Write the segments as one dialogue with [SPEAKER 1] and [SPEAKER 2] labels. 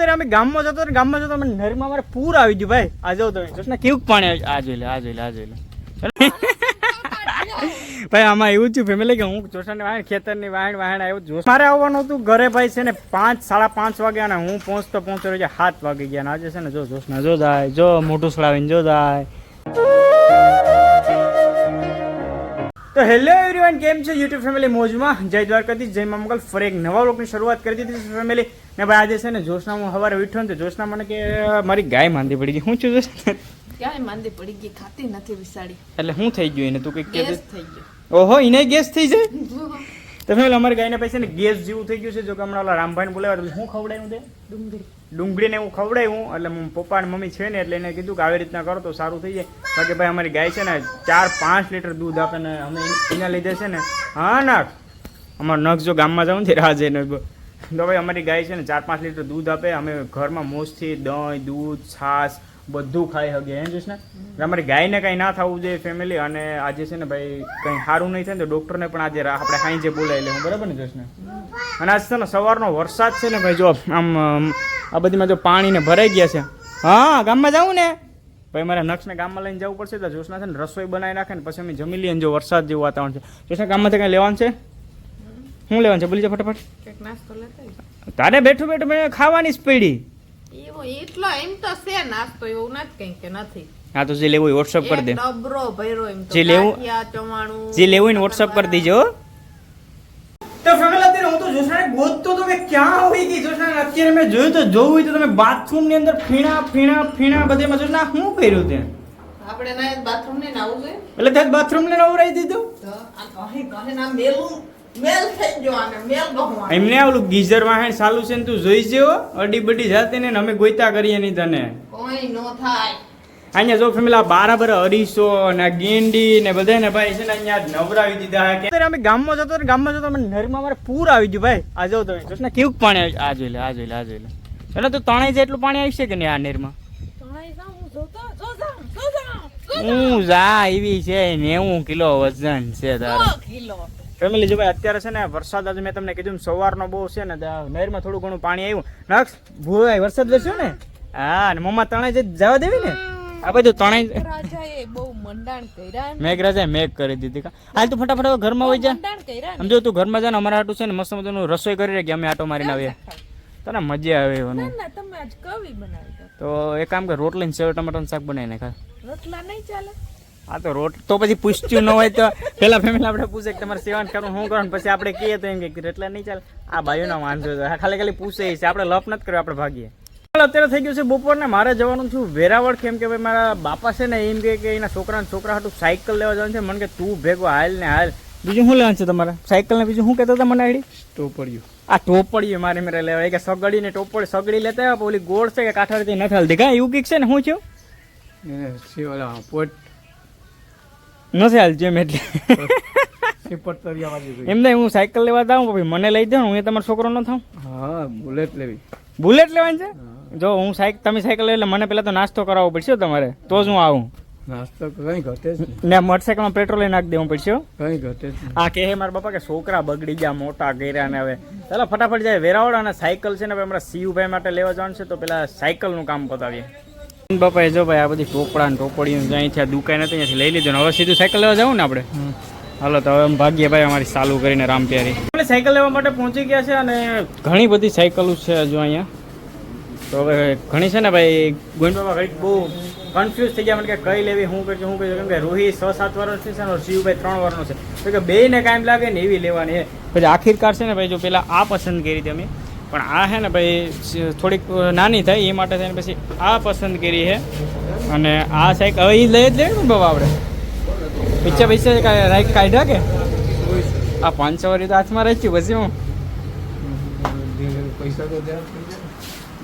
[SPEAKER 1] અત્યારે અમે ગામમાં જતો ને ગામમાં જતો અમે નહેરમાં અમારે પૂર આવી ગયું ભાઈ. આ જો તમે જોશ ને કેવું પાણી આવી. આ જોઈ લે આ જોઈ લે આ જોઈ લે ભાઈ આમાં એવું થયું ફેમિલી કે હું જોશાને વાહણ ખેતરની વાહણ આવ્યો જોશ મારે આવવાનું હતું ઘરે ભાઈ છે ને 5 સાડા 5 વાગ્યા ને હું પહોંચતો રહ્યો 7 વાગી ગયા ને આજે છે ને જો જોશના જો જાય જો મોટું સળાવીને જો જાય. તો હેલો એવરીવન, કેમ છે યુટ્યુબ ફેમિલી? મોજમાં જય દ્વારકાધીશ, જય મા મંગલ. ફરી એક નવા લોકની શરૂઆત કરી દીધી છે ફેમિલી ને ભાઈ. આજે છે ને જોશના હું સવારે ઉઠ્યો ને તો જોશના મને કે મારી ગાય માંદી પડી ગઈ. હું છું જોશ
[SPEAKER 2] ગાય માંદી પડી ગઈ, ખાતી નથી વિસાડી.
[SPEAKER 1] એટલે શું થઈ ગયું એને? તું કઈ કે
[SPEAKER 2] ગેસ થઈ ગયો.
[SPEAKER 1] ઓહો, એને ગેસ થઈ જાય. તો ફેમિલી અમારી ગાયને પૈસા ને ગેસ જેવું થઈ ગયું છે. જો કે હમણાં ઓલા રામભાઈને બોલાવ્યા હું ખવડાવ્યું તે ડુંગળીને હું ખવડાવ્યું એટલે પપ્પા ને મમ્મી છે ને એટલે એને કીધું કે આવી રીતના કરો તો સારું થઈ જાય. બાકી ભાઈ અમારી ગાય છે ને 4-5 લીટર દૂધ આપે ને અમે એના લીધે છે ને હા ના અમારો નખ જો ગામમાં જાઉં ને રાહ જઈને તો ભાઈ અમારી ગાય છે ને 4-5 લીટર દૂધ આપે. અમે ઘરમાં મોજથી દહીં દૂધ છાશ બધું ખાઈ શકીએ એમ જોઈશ ને. અમારી ગાયને કંઈ ના થવું જોઈએ ફેમિલી. અને આજે છે ને ભાઈ કંઈ સારું નહીં થાય ને તો ડૉક્ટરને પણ આજે આપણે સાંજે બોલાવી લેવું, બરાબર ને જોઈશ ને. અને આજે છે ને સવારનો વરસાદ છે ને ભાઈ જો આમ આ બધીમાં જો પાણીને ભરાઈ ગયા છે. હા ગામમાં જાઉં ને ભાઈ મારે નક્ષને ગામમાં લઈને જવું પડશે તો જોશના છે ને રસોઈ બનાવી નાખે ને પછી અમે જમી લઈએ. જો વરસાદ જેવું વાતાવરણ છે. જોશના ગામમાંથી કંઈ લેવાનું છે? શું લેવાનું છે? બોલી જા ફટાફટ.
[SPEAKER 2] કંઈક નાસ્તો લેતા
[SPEAKER 1] તારે બેઠું બેઠું મેં ખાવાની જ પડી.
[SPEAKER 2] એવો એટલો એમ તો છે નાસ્તો, એવું નથી કંઈ કે નથી.
[SPEAKER 1] હા તો જે લેવું હોય વોટ્સઅપ કરી દે.
[SPEAKER 2] ડબરો ભર્યો એમ તો
[SPEAKER 1] જે લેવું
[SPEAKER 2] ચવાણું
[SPEAKER 1] જે લેવું હોય વોટ્સઅપ કરી દેજો. તો ફેમિલી અત્યારે હું તો જોશનાને ગોતતો તો કે ક્યાં હોઈ ગઈ જોશના. અત્યારે મેં જોયું તો જોવું હોય તો તમે બાથરૂમ ની અંદર ફીણા બધેમાં જોશના શું કર્યું તે?
[SPEAKER 2] આપણે ના બાથરૂમ ને નાવું છે
[SPEAKER 1] એટલે ત્યાં બાથરૂમ ને નવરાઈ દીધું.
[SPEAKER 2] તો આ કહે ના મેલ થઈ ગયો આને મેલ ગહવા.
[SPEAKER 1] એમને ઓલું ગીઝર વાહણ ચાલુ છે ને તું જોઈ જેવો અડી બડી જાતે ને અમે ગોઈતા કરીએ નહીં તને
[SPEAKER 2] કોઈ નો થાય.
[SPEAKER 1] અહીંયા જો ફેમિલી બરાબર અરીસો ને ગેંડી ને બધા ને ભાઈ છે ને અહીંયા નવરાવી દીધા. અત્યારે અમે ગામમાં જતો અમે નહેરમાં અમારે પૂર આવી ગયું ભાઈ. આ જો તમે જોશ ને કેવું પાણી આવી. આ જોઈ લે આ જોઈ લે આ જોઈ લે. એટલે તો તણાઈ જાય એટલું પાણી આવી છે કે નહીં આ નહેરમાં? હું જા એવી છે 90 કિલો વજન છે તારે. ફેમિલી જો ભાઈ અત્યારે છે ને વરસાદ આજે મેં તમને કીધું સવારનો બહુ છે ને નહેરમાં થોડું ઘણું પાણી આવ્યું. નક્ષ ભૂવાય વરસાદ વરસ્યો ને. હા ને મમ્મા તણાઈ જવા દેવી ને. આ બધું તણાઈ
[SPEAKER 2] રાજાએ બહુ મંડાણ કર્યા.
[SPEAKER 1] મેઘરાજાએ મેઘ કરી દીધી. હાલ તું ફટાફટ ઘરમાં વઈ જા. સમજો તું ઘરમાં જા ને અમારા હાટું છે ને મસ્ત મજાનું રસોઈ કરી રાખી અમે આટો મારીને આવીએ. તને મજા આવે
[SPEAKER 2] તમે આજ કવી બનાવી દો.
[SPEAKER 1] તો એક કામ કર રોટલી ને સેવ ટમાટરનું શાક બનાવી નાખ.
[SPEAKER 2] રોટલા નહીં ચાલે?
[SPEAKER 1] હા તો તો પછી પૂછ્યું ન હોય તો પેલા ફેમિલી આપણે પૂછે કે તમારે સેવન કરવું શું કરવાનું પછી આપણે કહીએ તો એમ કે રોટલા નહીં ચાલે. આ ભાઈઓના માણસો ખાલી પૂછે છે, આપણે લપ નથી કર્યો, આપણે ભાગીએ. અત્યારે થઈ ગયું છે બપોરને મારે જવાનું છું વેરાવળ. કેમ કે ભાઈ મારા બાપા છે ને એમ કે એના છોકરા હાટું સાયકલ લેવા જવાનું છે. મને કે તું ભેગો હાલ ને હાલ. બીજું શું લેવાનું છે તમારે? સાયકલ ને બીજું શું કહેતા હતા મને આઈડી? ટોપડિયું. આ ટોપડિયું મારે મેરે લેવાય કે સગડી ને ટોપડી સગડી લેતા આવ્યા. ઓલી ગોળ છે કે કાંઠાથી નથી હાલતી કા એવું કઈક છે ને. શું થયું પોટ નથી હાલતી એમ એટલે એમ નહીં. હું સાયકલ લેવા જાઉં ભાઈ મને લઈ દઉં. હું તમારો છોકરો ન થાઉં.
[SPEAKER 3] હા બુલેટ લેવી.
[SPEAKER 1] બુલેટ લેવાની છે? જો હું તમે સાયકલ લઈ એટલે મને પેલા તો નાસ્તો કરાવવો પડશે તમારે તો જ હું આવું.
[SPEAKER 3] નાસ્તો કઈ ઘટે
[SPEAKER 1] ને મોટરસાયકલમાં પેટ્રોલ નાખી દેવું પડશે.
[SPEAKER 3] કઈ ઘટે
[SPEAKER 1] આ કહે મારા બાપા કે છોકરા બગડી ગયા મોટા કર્યા ને હવે ચાલો ફટાફટ જાય વેરાવળ. અને સાયકલ છે ને ભાઈ અમારા શિવભાઈ માટે લેવા જવાનું છે તો પેલા સાયકલનું કામ પતાવીએ. બાપા જો ભાઈ આ બધી ટોપડા ને ટોપડીઓ અહીંથી આ દુકાન હતી ત્યાંથી લઈ લીધું ને હવે સીધું સાયકલ લેવા જવું ને આપણે. હાલો તો હવે ભાગ્ય ભાઈ અમારી ચાલુ કરીને રામ પ્યારી આપણે સાયકલ લેવા માટે પહોંચી ગયા છે. અને ઘણી બધી સાયકલો છે જો અહીંયા. તો હવે ઘણી છે ને ભાઈ ગોવિંદ બાબા ઘડી બહુ કન્ફ્યુઝ થઈ ગયા મને કે કઈ લેવી શું કરશું કેમ કે રોહિત 6-7 વર્ષની છે ને શિવભાઈ 3 વર્ષનો છે તો કે બેયને કાયમ લાગે ને એવી લેવાની. પછી આખિરકાર છે ને ભાઈ જો પેલા આ પસંદ કરી હતી અમે પણ આ છે ને ભાઈ થોડીક નાની થાય એ માટે થઈને પછી આ પસંદ કરી છે. અને આ સાયકલ હવે એ લઈ જ લેવી ને બાબા આપણે પૈસા રાઈટ કાઢ્યા કે આ 500 વાળી તો હાથમાં રહી પછી હું
[SPEAKER 3] પૈસા તો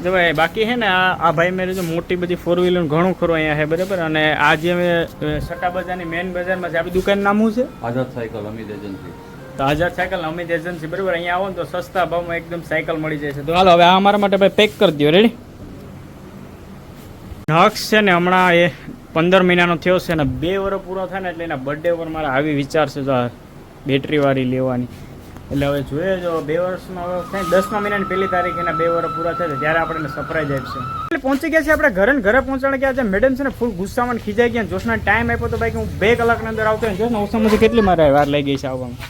[SPEAKER 1] જો ભાઈ બાકી છે ને આ ભાઈ મેરે જો મોટી બધી 4 વ્હીલર ઘણું ખરું અહીંયા છે બરાબર. અને આ જે અમે સટ્ટા બજારની મેઇન બજારમાં છે આપણી દુકાન નામ શું છે?
[SPEAKER 3] આઝાદ સાયકલ અમિત એજન્સી.
[SPEAKER 1] તો આઝાદ સાયકલ અમિત એજન્સી બરાબર. અહીંયા આવો ને તો સસ્તા ભાવમાં એકદમ સાયકલ મળી જાય છે. તો હાલો હવે આ અમારા માટે ભાઈ પેક કરી દો. રેડી? નક્ષ છે ને હમણાં એ 15 મહિનાનો થયો છે ને 2 વર્ષ પૂરો થાય ને એટલે એના બર્થડે ઉપર મારા આવી વિચાર છે તો બેટરીવાળી લેવાની. એટલે હવે જોઈએ જો 2 વર્ષમાં હવે કંઈ 10મા મહિનાની 1લી તારીખ એના 2 વર્ષ પૂરા થાય ત્યારે આપણે સરપ્રાઈઝ આપશે. એટલે પહોંચી ગયા છે આપણે ઘરે ને ઘરે પહોંચાડે ગયા છે મેડમ છે ને ફૂલ ગુસ્સામાં ખીજાઈ ગયા. જોશના ટાઈમ આપ્યો તો ભાઈ કે હું 2 કલાકની અંદર આવતો હોય. જોશના ઓછામાંથી કેટલી મારે વાર લઈ ગઈ છે આવવામાં?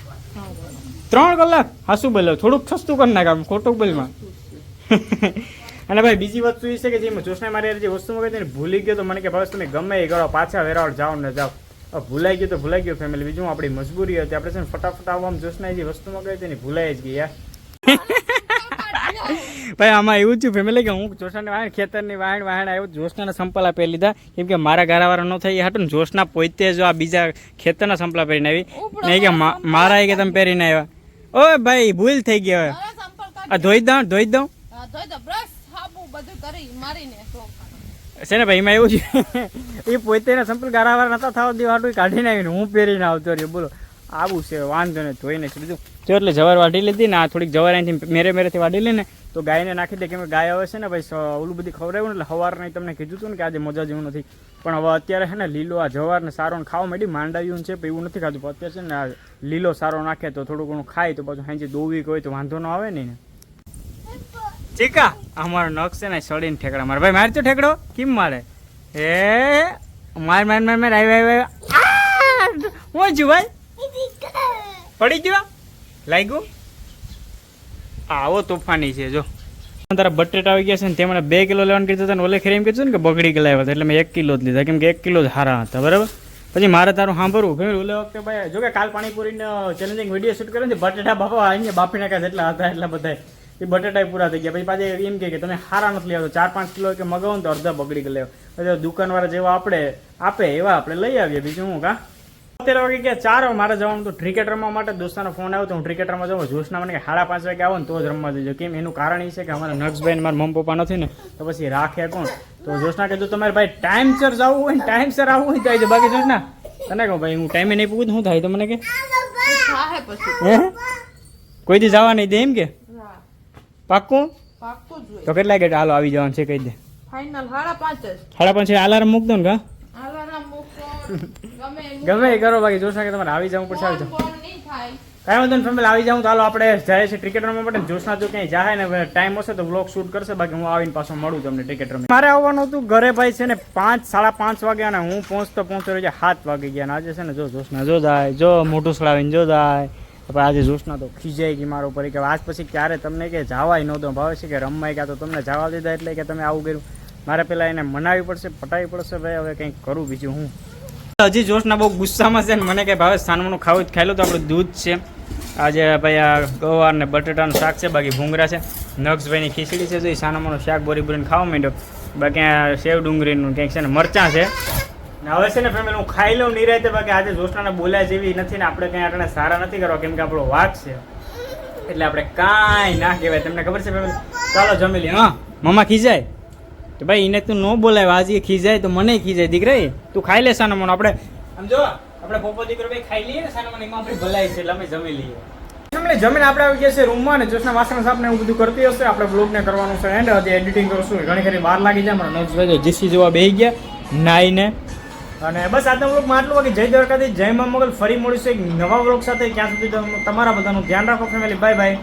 [SPEAKER 1] 3 કલાક. હા શું બોલ્યો? થોડુંક સસ્તું કરી નાખ આમ ખોટું બોલમાં. અને ભાઈ બીજી વસ્તુ એ છે કે જે જોશના મારી જે વસ્તુ મગાવી હતી ને ભૂલી ગયો તો મને કે ભાઈ તમે ગમે એ કરો પાછા વેરાવળ જાઓ ને જાઓ. ભૂલાઈ ગયું તો ભૂલાઈ ગયું ફેમિલી. બીજું આપણી મજબૂરી હતી આપણે છે ને ફટાફટ આવવામાં જોશના જે વસ્તુ મગાવી હતી ને ભૂલાઈ જ ગઈ યાર. ભાઈ આમાં એવું થયું ફેમિલી કે હું જોશનાને વાહણ ખેતરની વાહણ આવ્યો જોશનાના સંપલા પહેરી લીધા કેમ કે મારા ગારાવાળા ન થઈ હતું ને જોશના પોતે જો આ બીજા ખેતરના સંપલા પહેરીને આવી નહીં કે મારા કે તમે પહેરીને આવ્યા. ઓય ભાઈ ભૂલ થઈ ગઈ હવે. આ ધોઈ દઉં છે ને ભાઈ એમાં એવું છે એ પોતે સંપલ ગારાવાળા નતા થવા દેવા હાટું કાઢીને આવીને હું પહેરીને આવતો રહ્યો. બોલો આવું છે વાંધો ને ધોઈને બીજું જો એટલે જવાર વાઢી લીધી ને આ થોડીક જવાર અહીંથી મેરેથી વાઢી લે ને તો ગાયને નાખી દે કેમ કે ગાય આવે છે ને ભાઈ ઓલું બધી ખવડાવ્યું ને એટલે સવારને તમને કીધું હતું ને કે આજે મજા જેવું નથી પણ હવે અત્યારે છે ને લીલો આ જવાર ને સારો ને ખાવા માંડી માંડાવ્યું છે એવું નથી ખાતું પણ અત્યારે છે ને આ લીલો સારો નાખે તો થોડું ઘણું ખાય તો પાછું સાંજે દોવી હોય તો વાંધો ન આવે ને. ચીકા અમારો નખ છે ને સડીને ઠેકડા મારે ભાઈ મારે તો ઠેકડો કેમ મારે એ માર માર માર માર આવ્યા હું છું ભાઈ પડી ગયો લાગ્યું. આવો તોફાની છે જો તારા બટેટા આવી ગયા છે ને તે મને 2 કિલો લેવાનું કીધું હતું ને ઓલે ખેરી એમ કીધું ને કે બગડી ગયેલા હતા એટલે મેં 1 કિલો જ લીધા કેમ કે 1 કિલો જ સારા હતા બરાબર. પછી મારે તારું સાંભળવું ભાઈ ઓલે વખતે ભાઈ જો કે કાલ પાણીપુરીનો ચેલેન્જિંગ વિડીયો શૂટ કર્યો ને બટેટા બાપા અહીંયા બાફી નાખ્યા જેટલા હતા એટલા બધા એ બટેટા પૂરા થઈ ગયા. પછી પાછા એમ કે તમે સારા નથી લેવા 4-5 કિલો કે મગાવો ને તો અડધા બગડી ગયેલા. પછી દુકાનવાળા જેવા આપણે આપે એવા આપણે લઈ આવીએ બીજું હું કા. 17 વાગે ગયા 4 મારે જવાનું તો ક્રિકેટ રમવા માટે દોસ્તાનો ફોન આવ્યો તો હું ક્રિકેટરમાં જાઉં. જોશના મને 5:30 વાગે આવો ને તો જ રમવા જજો કેમ એનું કારણ એ છે કે અમારા નક્ષભાઈ ને મારા મમ્મી પપ્પા નથી ને તો પછી રાખે કોણ. તો જોશના કીધું તમારે ભાઈ ટાઈમસર જવું હોય ને ટાઈમસર આવવું હોય જાય છે બાકી જોશના તને કહું ભાઈ હું ટાઈમે નહીં પૂછું શું થાય તો મને કે કોઈ દી જવા નહીં દે એમ કે પાક્કું તો કેટલા વાગે હાલો આવી જવાનું છે કહી દે.
[SPEAKER 2] ફાઇનલ 5:30
[SPEAKER 1] 5:30 અલાર્મ મૂક દો ને કા ગમે એ કરો બાકી જોશના કે તમારે આવી જવું પડશે આવી જાવ કાંઈ વાંધો ને ફેમિલી આવી જાઉં તો હાલો આપણે જાય છે ક્રિકેટ રમવા માટે. જોશના જો ક્યાંય જાય ને ટાઈમ હશે તો વ્લોગ શૂટ કરશે બાકી હું આવીને પાછો મળું તમને ક્રિકેટ રમવા. મારે આવવાનું હતું ઘરે ભાઈ છે ને 5-5:30 વાગ્યા ને હું પહોંચતો રહ્યા 7 વાગી ગયા ને આજે છે ને જો જોશના જો જાય જો મોટું સળાવીને જો જાય આપણે આજે જોશના તો ખીજાઈ ગઈ મારા ઉપર કે આજ પછી ક્યારે તમને કે જવાય નહોતો ભાવે છે કે રમવાય ગયા તો તમને જવા દીધા એટલે કે તમે આવું કર્યું. મારે પેલા એને મનાવવી પડશે પટાવી પડશે ભાઈ હવે કંઈક કરું બીજું હું. હજી જોશના બહુ ગુસ્સામાં છે ને મને કે ભાવે સાનવાનું ખાવું જ ખાઈ લો તો આપણું દૂધ છે આજે ભાઈ આ ગવાર ને બટેટાનું શાક છે બાકી ભૂંગરા છે નક્ષભાઈની ખીચડી છે તો એ સાનમાનું શાક બોરી બોરીને ખાવા માંડ્યો બાકી આ સેવ ડુંગળીનું કંઈક છે ને મરચાં છે ને હવે છે ને ફેમિલી હું ખાઈ લઉં નહીં રહેતે બાકી આજે જોશનાને બોલ્યા જેવી નથી ને આપણે કંઈ આટલા સારા નથી કરવા કેમ કે આપણો વાઘ છે એટલે આપણે કાંઈ ના કહેવાય તમને ખબર છે ફેમિલી. ચાલો જમી લઈએ. હા મમ્મા ખીજાય તો ભાઈ એને તું ન બોલાય આજે ખીજાય તો મને ખીજાય દીકરા તું ખાઈ લે સાનો મને આપણે આમ જો આપણે પોપો દીકરો ભાઈ ખાઈ લઈએ ને સાનો મને એમાં આપણી ભલાઈ છે એટલે અમે જમી લઈએ. જમીન આપણે આવી ગયા છે રૂમમાં ને જોશના વાસણ સાફ ને એવું બધું કરતી હશે આપણે બ્લોગને કરવાનું છે એન્ડ હજી એડિટિંગ કરશું ઘણી ખરી વાર લાગી જાય મારા નક્ષભાઈ જીસી જોવા બેસી ગયા નાઈને અને બસ આજના બ્લોગમાં આટલું બાકી જય દ્વારકાધીશ જય મા મોગલ ફરી મળીશું એક નવા બ્લોગ સાથે ત્યાં સુધી તમારા બધાનું ધ્યાન રાખો ફેમિલી. Bye bye.